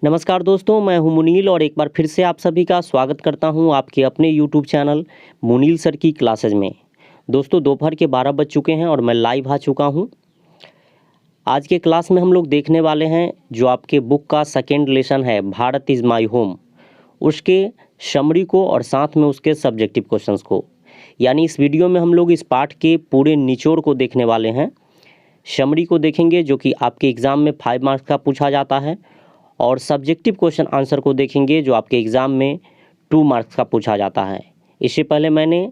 नमस्कार दोस्तों, मैं हूं मुनील और एक बार फिर से आप सभी का स्वागत करता हूं आपके अपने यूट्यूब चैनल मुनील सर की क्लासेज में। दोस्तों, दोपहर के 12 बज चुके हैं और मैं लाइव आ चुका हूं। आज के क्लास में हम लोग देखने वाले हैं जो आपके बुक का सेकेंड लेसन है, भारत इज़ माई होम, उसके समरी को और साथ में उसके सब्जेक्टिव क्वेश्चंस को। यानी इस वीडियो में हम लोग इस पाठ के पूरे निचोड़ को देखने वाले हैं। समरी को देखेंगे जो कि आपके एग्ज़ाम में 5 मार्क्स का पूछा जाता है, और सब्जेक्टिव क्वेश्चन आंसर को देखेंगे जो आपके एग्ज़ाम में 2 मार्क्स का पूछा जाता है। इससे पहले मैंने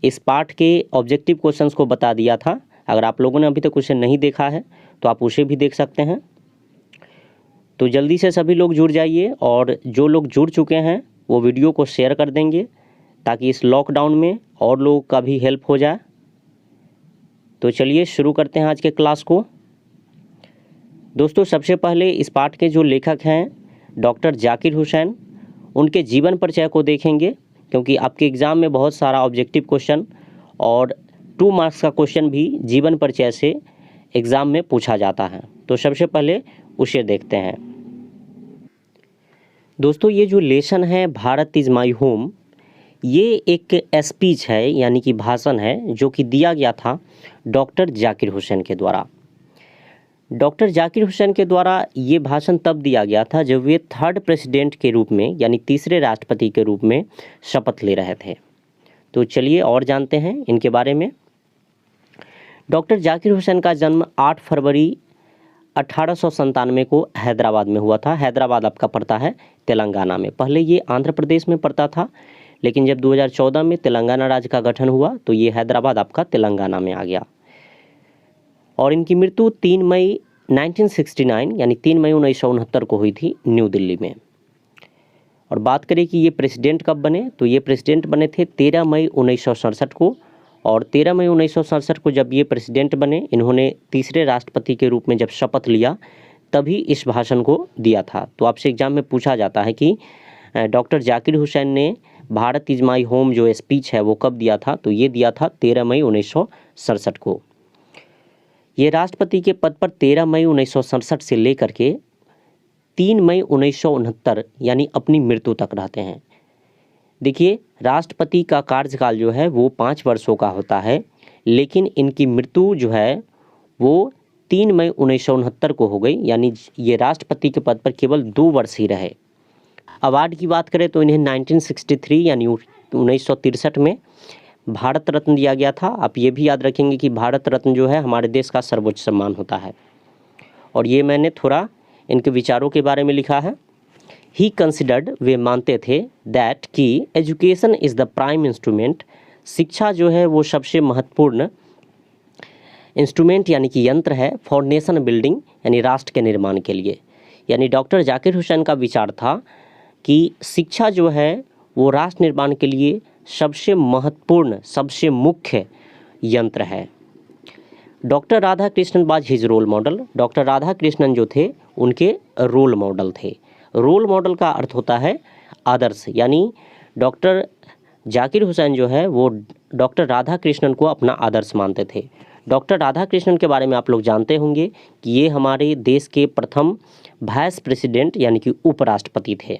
इस पार्ट के ऑब्जेक्टिव क्वेश्चंस को बता दिया था। अगर आप लोगों ने अभी तक क्वेश्चन नहीं देखा है तो आप उसे भी देख सकते हैं। तो जल्दी से सभी लोग जुड़ जाइए, और जो लोग जुड़ चुके हैं वो वीडियो को शेयर कर देंगे ताकि इस लॉकडाउन में और लोगों का भी हेल्प हो जाए। तो चलिए शुरू करते हैं आज के क्लास को। दोस्तों, सबसे पहले इस पाठ के जो लेखक हैं डॉक्टर जाकिर हुसैन, उनके जीवन परिचय को देखेंगे, क्योंकि आपके एग्ज़ाम में बहुत सारा ऑब्जेक्टिव क्वेश्चन और 2 मार्क्स का क्वेश्चन भी जीवन परिचय से एग्ज़ाम में पूछा जाता है। तो सबसे पहले उसे देखते हैं। दोस्तों, ये जो लेसन है भारत इज़ माई होम, ये एक स्पीच है यानी कि भाषण है जो कि दिया गया था डॉक्टर जाकिर हुसैन के द्वारा। डॉक्टर जाकिर हुसैन के द्वारा ये भाषण तब दिया गया था जब वे 3rd प्रेसिडेंट के रूप में यानी तीसरे राष्ट्रपति के रूप में शपथ ले रहे थे। तो चलिए और जानते हैं इनके बारे में। डॉक्टर जाकिर हुसैन का जन्म 8 फरवरी 1897 को हैदराबाद में हुआ था। हैदराबाद आपका पड़ता है तेलंगाना में। पहले ये आंध्र प्रदेश में पड़ता था, लेकिन जब 2014 में तेलंगाना राज्य का गठन हुआ तो ये हैदराबाद आपका तेलंगाना में आ गया। और इनकी मृत्यु 3 मई 1969 यानी 3 मई 1969 को हुई थी न्यू दिल्ली में। और बात करें कि ये प्रेसिडेंट कब बने, तो ये प्रेसिडेंट बने थे 13 मई 1967 को। और 13 मई 1967 को जब ये प्रेसिडेंट बने, इन्होंने तीसरे राष्ट्रपति के रूप में जब शपथ लिया तभी इस भाषण को दिया था। तो आपसे एग्जाम में पूछा जाता है कि डॉक्टर जाकिर हुसैन ने भारत इज़ माई होम जो स्पीच है वो कब दिया था, तो ये दिया था 13 मई 1967 को। ये राष्ट्रपति के पद पर 13 मई 1967 से लेकर के 3 मई 1969 यानी अपनी मृत्यु तक रहते हैं। देखिए, राष्ट्रपति का कार्यकाल जो है वो 5 वर्षों का होता है, लेकिन इनकी मृत्यु जो है वो 3 मई 1969 को हो गई, यानी ये राष्ट्रपति के पद पर केवल 2 वर्ष ही रहे। अवार्ड की बात करें तो इन्हें 1963 यानी 1963 में भारत रत्न दिया गया था। आप ये भी याद रखेंगे कि भारत रत्न जो है हमारे देश का सर्वोच्च सम्मान होता है। और ये मैंने थोड़ा इनके विचारों के बारे में लिखा है। ही कंसिडर्ड, वे मानते थे, दैट कि education is the prime instrument, शिक्षा जो है वो सबसे महत्वपूर्ण इंस्ट्रूमेंट यानी कि यंत्र है फॉर नेशन बिल्डिंग यानी राष्ट्र के निर्माण के लिए। यानी डॉक्टर जाकिर हुसैन का विचार था कि शिक्षा जो है वो राष्ट्र निर्माण के लिए सबसे महत्वपूर्ण, सबसे मुख्य यंत्र है। Doctor Radha Krishnan was his role model, doctor Radha Krishnan जो थे उनके रोल मॉडल थे। रोल मॉडल का अर्थ होता है आदर्श, यानी डॉक्टर जाकिर हुसैन जो है वो डॉक्टर राधा कृष्णन को अपना आदर्श मानते थे। डॉक्टर राधा कृष्णन के बारे में आप लोग जानते होंगे कि ये हमारे देश के प्रथम वाइस प्रेसिडेंट यानी कि उपराष्ट्रपति थे,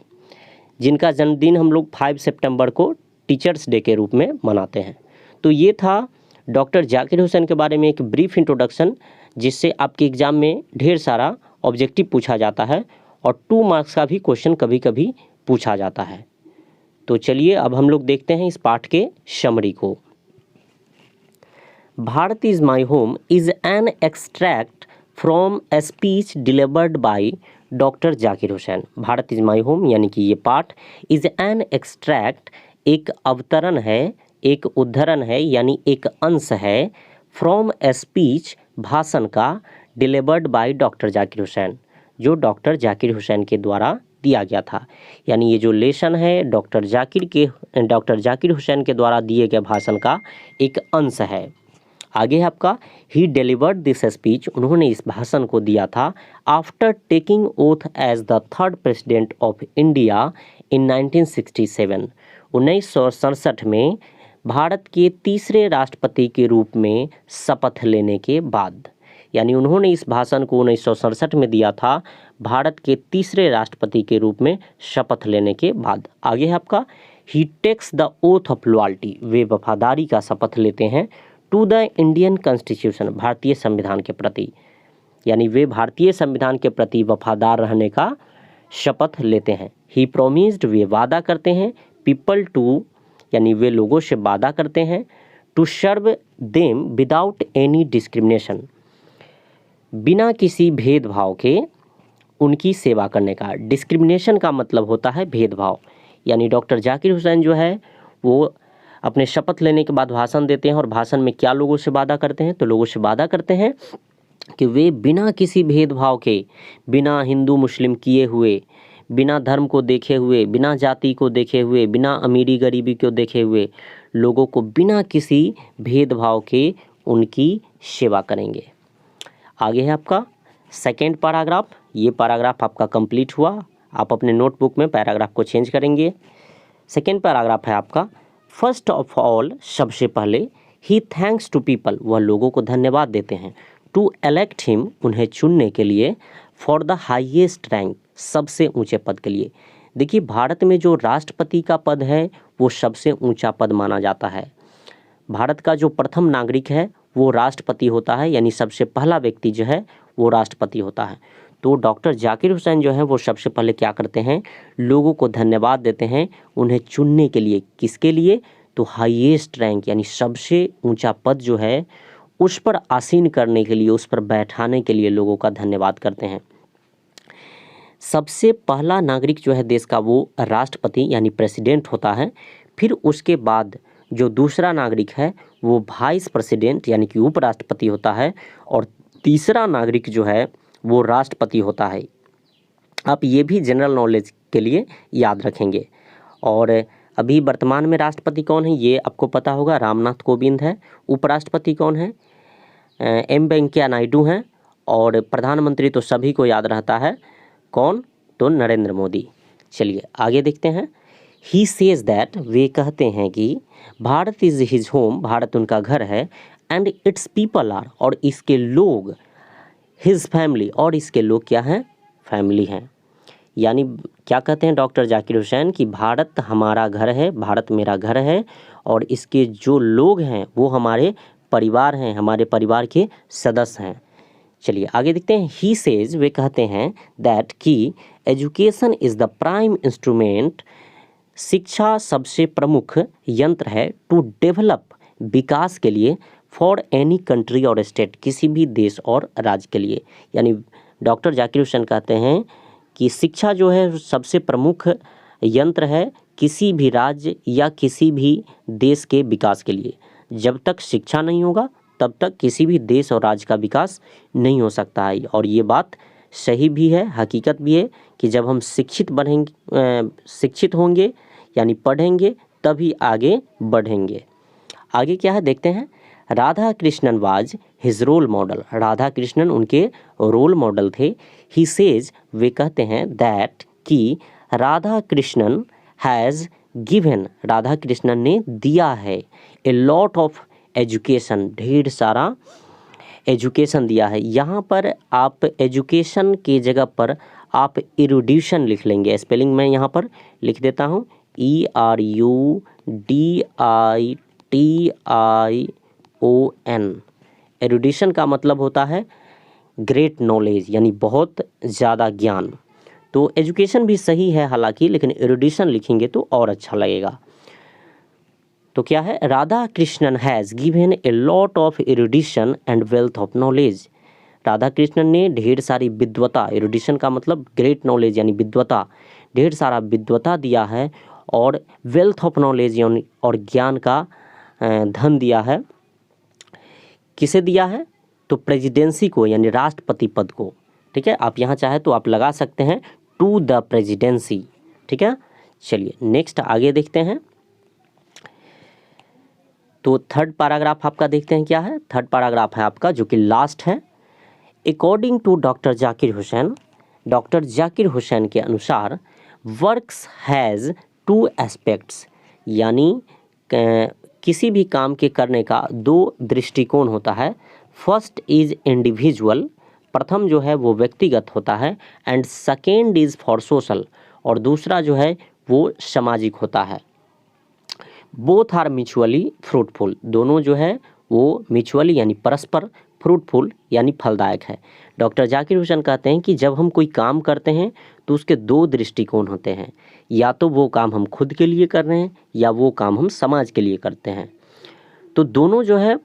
जिनका जन्मदिन हम लोग 5 सितंबर को टीचर्स डे के रूप में मनाते हैं। तो ये था डॉक्टर जाकिर हुसैन के बारे में एक ब्रीफ इंट्रोडक्शन, जिससे आपके एग्ज़ाम में ढेर सारा ऑब्जेक्टिव पूछा जाता है और 2 मार्क्स का भी क्वेश्चन कभी कभी पूछा जाता है। तो चलिए अब हम लोग देखते हैं इस पाठ के समरी को। Bharat is my home is an extract from a speech delivered by doctor Zakir Hussain. Bharat is my home यानी कि ये पाठ इज़ एन एक्सट्रैक्ट एक अवतरण है, एक उद्धरण है, यानी एक अंश है, फ्रॉम ए स्पीच भाषण का, delivered by doctor Zakir Hussain जो डॉक्टर जाकिर हुसैन के द्वारा दिया गया था। यानी ये जो लेसन है डॉक्टर जाकिर हुसैन के द्वारा दिए गए भाषण का एक अंश है। आगे आपका ही डिलीवर्ड दिस स्पीच, उन्होंने इस भाषण को दिया था after taking oath as the 3rd president of India in 1967, 1967 में भारत के तीसरे राष्ट्रपति के रूप में शपथ लेने के बाद। यानी उन्होंने इस भाषण को 1967 में दिया था भारत के तीसरे राष्ट्रपति के रूप में शपथ लेने के बाद। आगे है आपका, he takes the oath of loyalty, वे वफादारी का शपथ लेते हैं, टू द इंडियन कॉन्स्टिट्यूशन, भारतीय संविधान के प्रति, यानी वे भारतीय संविधान के प्रति वफादार रहने का शपथ लेते हैं। ही प्रोमिस्ड, वे वादा करते हैं, पीपल टू, यानी वे लोगों से वादा करते हैं, to serve them without any discrimination, बिना किसी भेदभाव के उनकी सेवा करने का। डिस्क्रिमिनेशन का मतलब होता है भेदभाव, यानी डॉक्टर जाकिर हुसैन जो है वो अपने शपथ लेने के बाद भाषण देते हैं और भाषण में क्या लोगों से वादा करते हैं, तो लोगों से वादा करते हैं कि वे बिना किसी भेदभाव के, बिना हिंदू मुस्लिम किए हुए, बिना धर्म को देखे हुए, बिना जाति को देखे हुए, बिना अमीरी गरीबी को देखे हुए, लोगों को बिना किसी भेदभाव के उनकी सेवा करेंगे। आगे है आपका सेकेंड पैराग्राफ, ये पैराग्राफ आपका कंप्लीट हुआ। आप अपने नोटबुक में पैराग्राफ को चेंज करेंगे। सेकेंड पैराग्राफ है आपका, फर्स्ट ऑफ ऑल, सबसे पहले, ही थैंक्स टू पीपल, वह लोगों को धन्यवाद देते हैं, टू एलेक्ट हिम, उन्हें चुनने के लिए, फॉर द हाईएस्ट रैंक, सबसे ऊंचे पद के लिए। देखिए भारत में जो राष्ट्रपति का पद है वो सबसे ऊंचा पद माना जाता है। भारत का जो प्रथम नागरिक है वो राष्ट्रपति होता है, यानी सबसे पहला व्यक्ति जो है वो राष्ट्रपति होता है। तो डॉक्टर जाकिर हुसैन जो है वो सबसे पहले क्या करते हैं, लोगों को धन्यवाद देते हैं उन्हें चुनने के लिए। किसके लिए, तो हाईएस्ट रैंक, यानी सबसे ऊंचा पद जो है उस पर आसीन करने के लिए, उस पर बैठाने के लिए लोगों का धन्यवाद करते हैं। सबसे पहला नागरिक जो है देश का वो राष्ट्रपति यानी प्रेसिडेंट होता है। फिर उसके बाद जो दूसरा नागरिक है वो वाइस प्रेसिडेंट यानी कि उपराष्ट्रपति होता है, और तीसरा नागरिक जो है वो राष्ट्रपति होता है। आप ये भी जनरल नॉलेज के लिए याद रखेंगे। और अभी वर्तमान में राष्ट्रपति कौन है ये आपको पता होगा, रामनाथ कोविंद है। उपराष्ट्रपति कौन है, एम वेंकैया नायडू हैं। और प्रधानमंत्री तो सभी को याद रहता है, कौन, तो नरेंद्र मोदी। चलिए आगे देखते हैं। ही सेज दैट, वे कहते हैं कि Bharat is his home, Bharat उनका घर है, एंड इट्स पीपल आर, और इसके लोग, हिज फैमिली, और इसके लोग क्या हैं, फैमिली हैं। यानी क्या कहते हैं डॉक्टर जाकिर हुसैन कि भारत हमारा घर है, भारत मेरा घर है, और इसके जो लोग हैं वो हमारे परिवार हैं, हमारे परिवार के सदस्य हैं। चलिए आगे देखते हैं। ही सेज, वे कहते हैं, दैट कि education is the prime instrument, शिक्षा सबसे प्रमुख यंत्र है, टू डेवलप, विकास के लिए, फॉर एनी कंट्री और स्टेट, किसी भी देश और राज्य के लिए। यानी डॉक्टर जाकिर हुसैन कहते हैं कि शिक्षा जो है सबसे प्रमुख यंत्र है किसी भी राज्य या किसी भी देश के विकास के लिए। जब तक शिक्षा नहीं होगा तब तक किसी भी देश और राज्य का विकास नहीं हो सकता है। और ये बात सही भी है, हकीकत भी है कि जब हम शिक्षित होंगे यानी पढ़ेंगे तभी आगे बढ़ेंगे। आगे क्या है देखते हैं। Radha Krishnan was his role model, Radha Krishnan उनके रोल मॉडल थे। ही सेज, वे कहते हैं, दैट कि राधा कृष्णन हैज़ गिवन, राधा कृष्णन ने दिया है, ए लॉट ऑफ एजुकेशन, ढेर सारा एजुकेशन दिया है। यहाँ पर आप एजुकेशन की जगह पर आप इरुडिशन लिख लेंगे। स्पेलिंग मैं यहाँ पर लिख देता हूँ, ERUDITION। एरुडिशन का मतलब होता है ग्रेट नॉलेज, यानी बहुत ज़्यादा ज्ञान। तो एजुकेशन भी सही है हालांकि, लेकिन एरुडिशन लिखेंगे तो और अच्छा लगेगा। तो क्या है, Radhakrishnan has given a lot of erudition and wealth of knowledge, Radhakrishnan ने ढेर सारी विद्वता, एरुडिशन का मतलब ग्रेट नॉलेज यानी विद्वता, ढेर सारा विद्वता दिया है, और वेल्थ ऑफ नॉलेज यानी और ज्ञान का धन दिया है। किसे दिया है, तो प्रेसिडेंसी को यानी राष्ट्रपति पद को। ठीक है, आप यहाँ चाहे तो आप लगा सकते हैं टू द प्रेसिडेंसी। ठीक है, चलिए नेक्स्ट आगे देखते हैं। तो थर्ड पैराग्राफ आपका देखते हैं क्या है। थर्ड पैराग्राफ है आपका जो कि लास्ट है। According to doctor Zakir Hussain, doctor Zakir Hussain के अनुसार, वर्क्स हैज़ टू एस्पेक्ट्स, यानी किसी भी काम के करने का दो दृष्टिकोण होता है। फर्स्ट इज इंडिविजुअल, प्रथम जो है वो व्यक्तिगत होता है, and second is for social, और दूसरा जो है वो सामाजिक होता है। बोथ आर म्यूचुअली फ्रूटफुल, दोनों जो है वो म्यूचुअली यानी परस्पर, फ्रूटफुल यानी फलदायक है। डॉक्टर जाकिर हुसैन कहते हैं कि जब हम कोई काम करते हैं तो उसके दो दृष्टिकोण होते हैं, या तो वो काम हम खुद के लिए कर रहे हैं या वो काम हम समाज के लिए करते हैं। तो दोनों जो है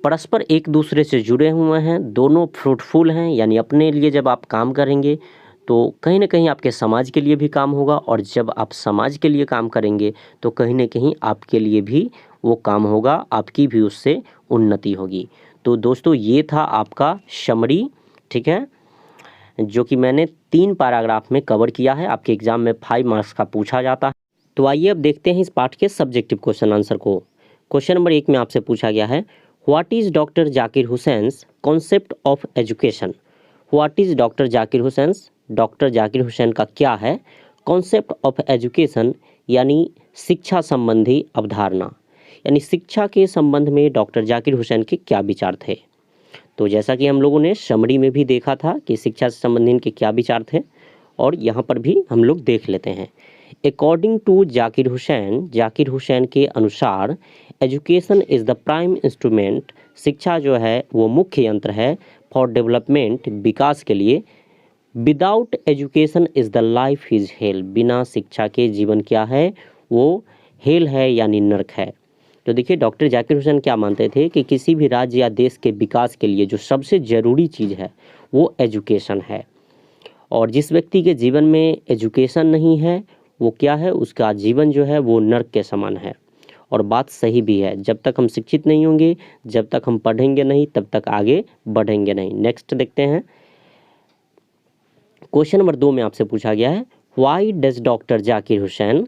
परस्पर एक दूसरे से जुड़े हुए हैं, दोनों फ्रूटफुल हैं, यानी अपने लिए जब आप काम करेंगे तो कहीं ना कहीं आपके समाज के लिए भी काम होगा, और जब आप समाज के लिए काम करेंगे तो कहीं ना कहीं आपके लिए भी वो काम होगा, आपकी भी उससे उन्नति होगी। तो दोस्तों ये था आपका समरी, ठीक है, जो कि मैंने 3 पैराग्राफ में कवर किया है। आपके एग्जाम में 5 मार्क्स का पूछा जाता है। तो आइए अब देखते हैं इस पाठ के सब्जेक्टिव क्वेश्चन आंसर को। क्वेश्चन नंबर 1 में आपसे पूछा गया है, what is doctor Zakir Hussain's concept of education. What is doctor Zakir Hussain's, doctor Zakir Hussain का क्या है कॉन्सेप्ट ऑफ एजुकेशन, यानी शिक्षा संबंधी अवधारणा, यानी शिक्षा के संबंध में डॉक्टर जाकिर हुसैन के क्या विचार थे। तो जैसा कि हम लोगों ने समरी में भी देखा था कि शिक्षा से संबंधित इनके क्या विचार थे, और यहाँ पर भी हम लोग देख लेते हैं। अकॉर्डिंग टू जाकिर हुसैन, जाकिर हुसैन के अनुसार education is the prime instrument, शिक्षा जो है वो मुख्य यंत्र है फॉर डेवलपमेंट, विकास के लिए। Without education is the life is hello, बिना शिक्षा के जीवन क्या है वो हेल है, यानी नरक है। तो देखिए डॉक्टर जाकिर हुसैन क्या मानते थे कि किसी भी राज्य या देश के विकास के लिए जो सबसे ज़रूरी चीज़ है वो एजुकेशन है, और जिस व्यक्ति के जीवन में एजुकेशन नहीं है वो क्या है, उसका जीवन जो है वो नर्क के समान है। और बात सही भी है, जब तक हम शिक्षित नहीं होंगे, जब तक हम पढ़ेंगे नहीं, तब तक आगे बढ़ेंगे नहीं। नेक्स्ट देखते हैं, क्वेश्चन नंबर 2 में आपसे पूछा गया है, why does doctor Zakir Hussain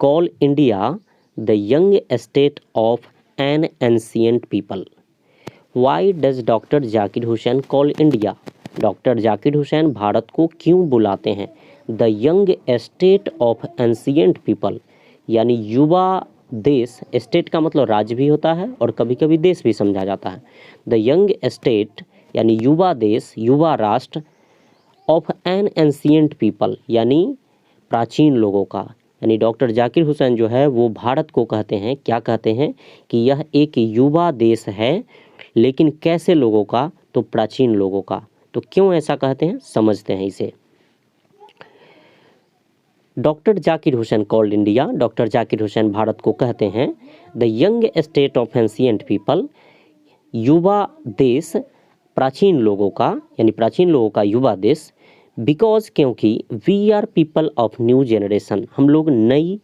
call India the young state of N ancient people. Why does doctor Zakir Hussain call India, doctor Zakir Hussain Bharat को क्यों बुलाते हैं the young state of ancient people, यानी युवा देश, स्टेट का मतलब राज्य भी होता है और कभी कभी देश भी समझा जाता है। द यंग स्टेट यानी युवा देश, युवा राष्ट्र, ऑफ एन एंशिएंट पीपल यानी प्राचीन लोगों का। यानी डॉक्टर जाकिर हुसैन जो है वो भारत को कहते हैं, क्या कहते हैं कि यह एक युवा देश है, लेकिन कैसे लोगों का, तो प्राचीन लोगों का। तो क्यों ऐसा कहते हैं, समझते हैं इसे। Doctor Zakir Hussain called India, doctor Zakir Hussain Bharat को कहते हैं the young state of ancient people, युवा देश, प्राचीन लोगों का, यानी प्राचीन लोगों का युवा देश। बिकॉज क्योंकि we are people of new generation, हम लोग नई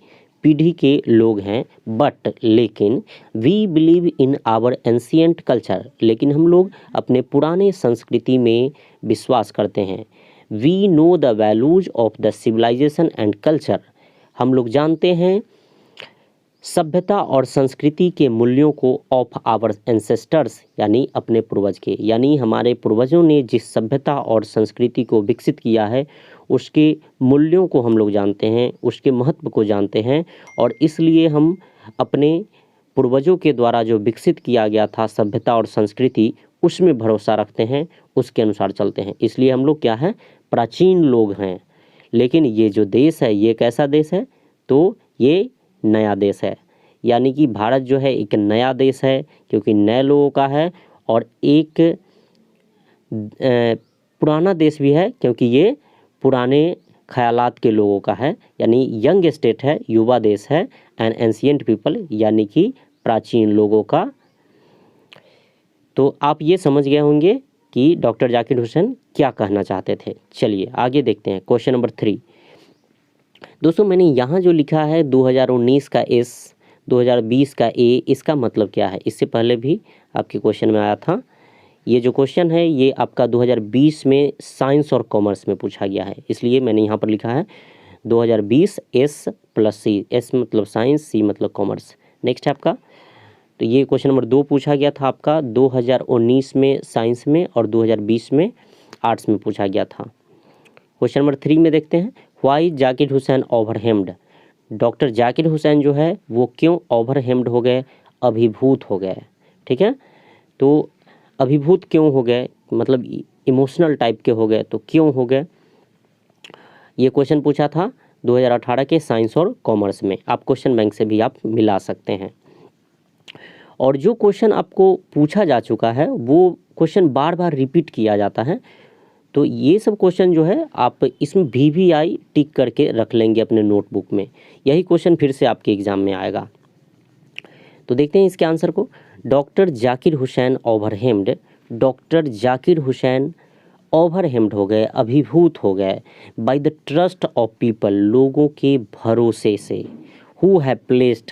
पीढ़ी के लोग हैं, बट लेकिन we believe in our ancient culture, लेकिन हम लोग अपने पुराने संस्कृति में विश्वास करते हैं। We know the values of the civilisation and culture, हम लोग जानते हैं सभ्यता और संस्कृति के मूल्यों को, ऑफ आवर एंसेस्टर्स यानी अपने पूर्वज के, यानी हमारे पूर्वजों ने जिस सभ्यता और संस्कृति को विकसित किया है उसके मूल्यों को हम लोग जानते हैं, उसके महत्व को जानते हैं, और इसलिए हम अपने पूर्वजों के द्वारा जो विकसित किया गया था सभ्यता और संस्कृति, उसमें भरोसा रखते हैं, उसके अनुसार चलते हैं। इसलिए हम लोग क्या हैं, प्राचीन लोग हैं। लेकिन ये जो देश है ये कैसा देश है, तो ये नया देश है, यानी कि भारत जो है एक नया देश है, क्योंकि नए लोगों का है, और एक पुराना देश भी है क्योंकि ये पुराने ख्यालात के लोगों का है, यानी यंग स्टेट है, युवा देश है, एंड एंशिएंट पीपल यानी कि प्राचीन लोगों का। तो आप ये समझ गए होंगे कि डॉक्टर जाकिर हुसैन क्या कहना चाहते थे। चलिए आगे देखते हैं, क्वेश्चन नंबर 3। दोस्तों मैंने यहाँ जो लिखा है 2019 का एस, 2020 का ए, इसका मतलब क्या है, इससे पहले भी आपके क्वेश्चन में आया था। ये जो क्वेश्चन है ये आपका 2020 में साइंस और कॉमर्स में पूछा गया है, इसलिए मैंने यहाँ पर लिखा है 2020 एस प्लस सी, एस मतलब साइंस, सी मतलब कॉमर्स। नेक्स्ट है आपका, तो ये क्वेश्चन नंबर 2 पूछा गया था आपका 2019 में साइंस में और 2020 में आर्ट्स में पूछा गया था। क्वेश्चन नंबर 3 में देखते हैं, व्हाई जाकिर हुसैन ओवरहेम्ड, डॉक्टर जाकिर हुसैन जो है वो क्यों ओवरहेम्ड हो गए, अभिभूत हो गए। ठीक है, तो अभिभूत क्यों हो गए, मतलब इमोशनल टाइप के हो गए, तो क्यों हो गए? ये क्वेश्चन पूछा था 2018 के साइंस और कॉमर्स में। आप क्वेश्चन बैंक से भी आप मिला सकते हैं। और जो क्वेश्चन आपको पूछा जा चुका है वो क्वेश्चन बार बार रिपीट किया जाता है, तो ये सब क्वेश्चन जो है आप इसमें VVI टिक करके रख लेंगे अपने नोटबुक में। यही क्वेश्चन फिर से आपके एग्जाम में आएगा। तो देखते हैं इसके आंसर को। डॉक्टर जाकिर हुसैन ओवरहेम्ड, डॉक्टर जाकिर हुसैन ओवरहेम्ड हो गए, अभिभूत हो गए by the trust of people, लोगों के भरोसे से, हु हैव प्लेस्ड,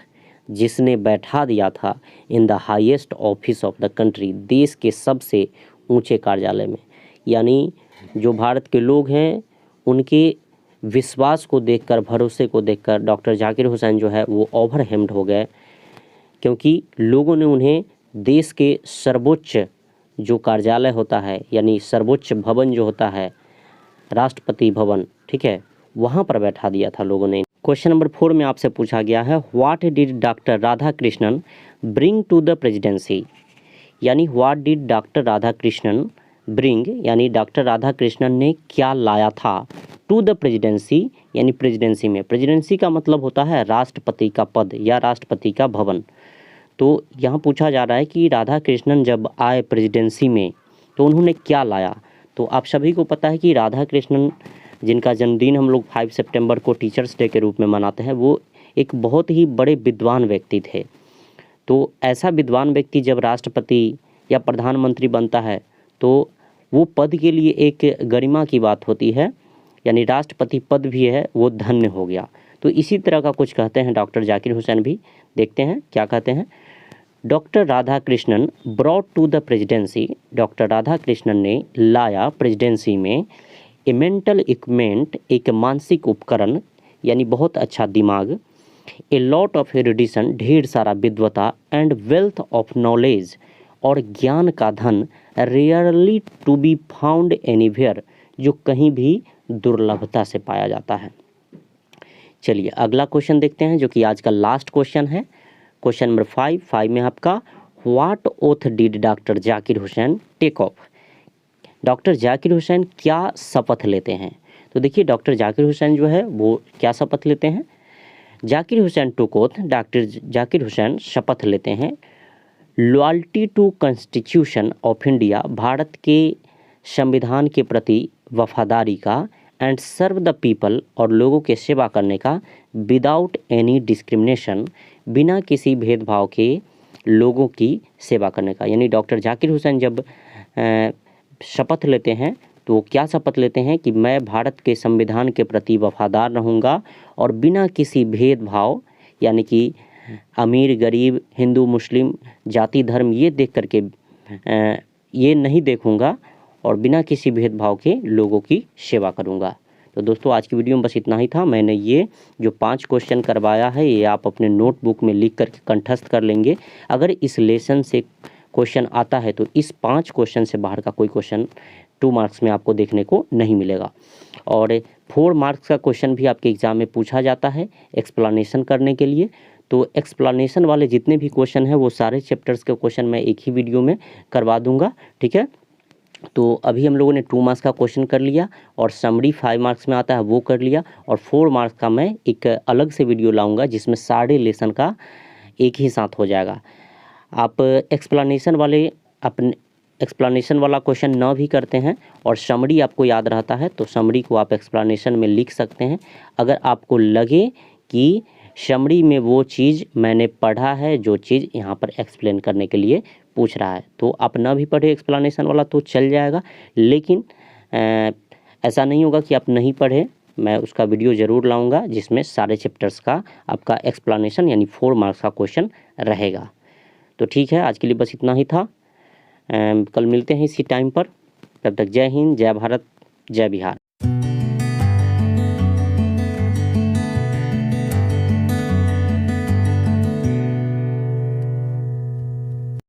जिसने बैठा दिया था, in the highest office of the country, देश के सबसे ऊंचे कार्यालय में। यानी जो भारत के लोग हैं उनके विश्वास को देखकर, भरोसे को देखकर डॉक्टर जाकिर हुसैन जो है वो ओवरहेम्ड हो गए, क्योंकि लोगों ने उन्हें देश के सर्वोच्च जो कार्यालय होता है, यानी सर्वोच्च भवन जो होता है, राष्ट्रपति भवन, ठीक है, वहाँ पर बैठा दिया था लोगों ने। क्वेश्चन नंबर 4 में आपसे पूछा गया है, what did doctor Radhakrishnan bring to the presidency, यानी what did doctor Radhakrishnan bring, यानी डॉक्टर राधाकृष्णन ने क्या लाया था, टू द प्रेसिडेंसी, यानी प्रेसिडेंसी में। प्रेसिडेंसी का मतलब होता है राष्ट्रपति का पद या राष्ट्रपति का भवन। तो यहाँ पूछा जा रहा है कि राधा कृष्णन जब आए प्रेसिडेंसी में तो उन्होंने क्या लाया। तो आप सभी को पता है कि राधा कृष्णन, जिनका जन्मदिन हम लोग 5 सितंबर को टीचर्स डे के रूप में मनाते हैं, वो एक बहुत ही बड़े विद्वान व्यक्ति थे। तो ऐसा विद्वान व्यक्ति जब राष्ट्रपति या प्रधानमंत्री बनता है तो वो पद के लिए एक गरिमा की बात होती है, यानी राष्ट्रपति पद भी है वो धन्य हो गया। तो इसी तरह का कुछ कहते हैं डॉक्टर जाकिर हुसैन भी। देखते हैं क्या कहते हैं। Doctor Radhakrishnan brought to the presidency, doctor Radhakrishnan ने लाया प्रेसिडेंसी में ए मेंटल इक्विपमेंट, एक मानसिक उपकरण, यानी बहुत अच्छा दिमाग, ए लॉट ऑफ एरुडिशन, ढेर सारा विद्वता, एंड वेल्थ ऑफ नॉलेज, और ज्ञान का धन, rarely to be found anywhere, जो कहीं भी दुर्लभता से पाया जाता है। चलिए अगला क्वेश्चन देखते हैं, जो कि आज का लास्ट क्वेश्चन है। क्वेश्चन नंबर 5 में आपका, what oath did doctor Zakir Hussain take off, doctor Zakir Hussain क्या शपथ लेते हैं। तो देखिए डॉक्टर जाकिर हुसैन जो है वो क्या शपथ लेते हैं। Zakir Hussain took oath, doctor Zakir Hussain शपथ लेते हैं loyalty to constitution of India, Bharat के संविधान के प्रति वफादारी का, एंड सर्व द पीपल, और लोगों के सेवा करने का, विदाउट एनी डिस्क्रिमिनेशन, बिना किसी भेदभाव के लोगों की सेवा करने का। यानी डॉक्टर जाकिर हुसैन जब शपथ लेते हैं तो क्या शपथ लेते हैं कि मैं भारत के संविधान के प्रति वफादार रहूँगा और बिना किसी भेदभाव, यानी कि अमीर गरीब, हिंदू मुस्लिम, जाति धर्म ये देख करके ये नहीं देखूँगा, और बिना किसी भेदभाव के लोगों की सेवा करूँगा। तो दोस्तों आज की वीडियो में बस इतना ही था। मैंने ये जो 5 क्वेश्चन करवाया है ये आप अपने नोटबुक में लिख कर कंठस्थ कर लेंगे। अगर इस लेसन से क्वेश्चन आता है तो इस 5 क्वेश्चन से बाहर का कोई क्वेश्चन 2 मार्क्स में आपको देखने को नहीं मिलेगा। और 4 मार्क्स का क्वेश्चन भी आपके एग्ज़ाम में पूछा जाता है एक्सप्लेनेशन करने के लिए। तो एक्सप्लेनेशन वाले जितने भी क्वेश्चन हैं वो सारे चैप्टर्स के क्वेश्चन मैं एक ही वीडियो में करवा दूंगा, ठीक है। तो अभी हम लोगों ने 2 मार्क्स का क्वेश्चन कर लिया और समरी 5 मार्क्स में आता है वो कर लिया, और 4 मार्क्स का मैं एक अलग से वीडियो लाऊंगा जिसमें सारे लेसन का एक ही साथ हो जाएगा। आप एक्सप्लेनेशन वाले अपने एक्सप्लेनेशन वाला क्वेश्चन ना भी करते हैं और समरी आपको याद रहता है तो समरी को आप एक्सप्लेनेशन में लिख सकते हैं। अगर आपको लगे कि समरी में वो चीज़ मैंने पढ़ा है जो चीज़ यहाँ पर एक्सप्लेन करने के लिए पूछ रहा है, तो आप ना भी पढ़े एक्सप्लेनेशन वाला तो चल जाएगा, लेकिन ऐसा नहीं होगा कि आप नहीं पढ़े। मैं उसका वीडियो ज़रूर लाऊंगा जिसमें सारे चैप्टर्स का आपका एक्सप्लेनेशन यानी 4 मार्क्स का क्वेश्चन रहेगा। तो ठीक है, आज के लिए बस इतना ही था। कल मिलते हैं इसी टाइम पर। तब तक जय हिंद, जय भारत, जय बिहार।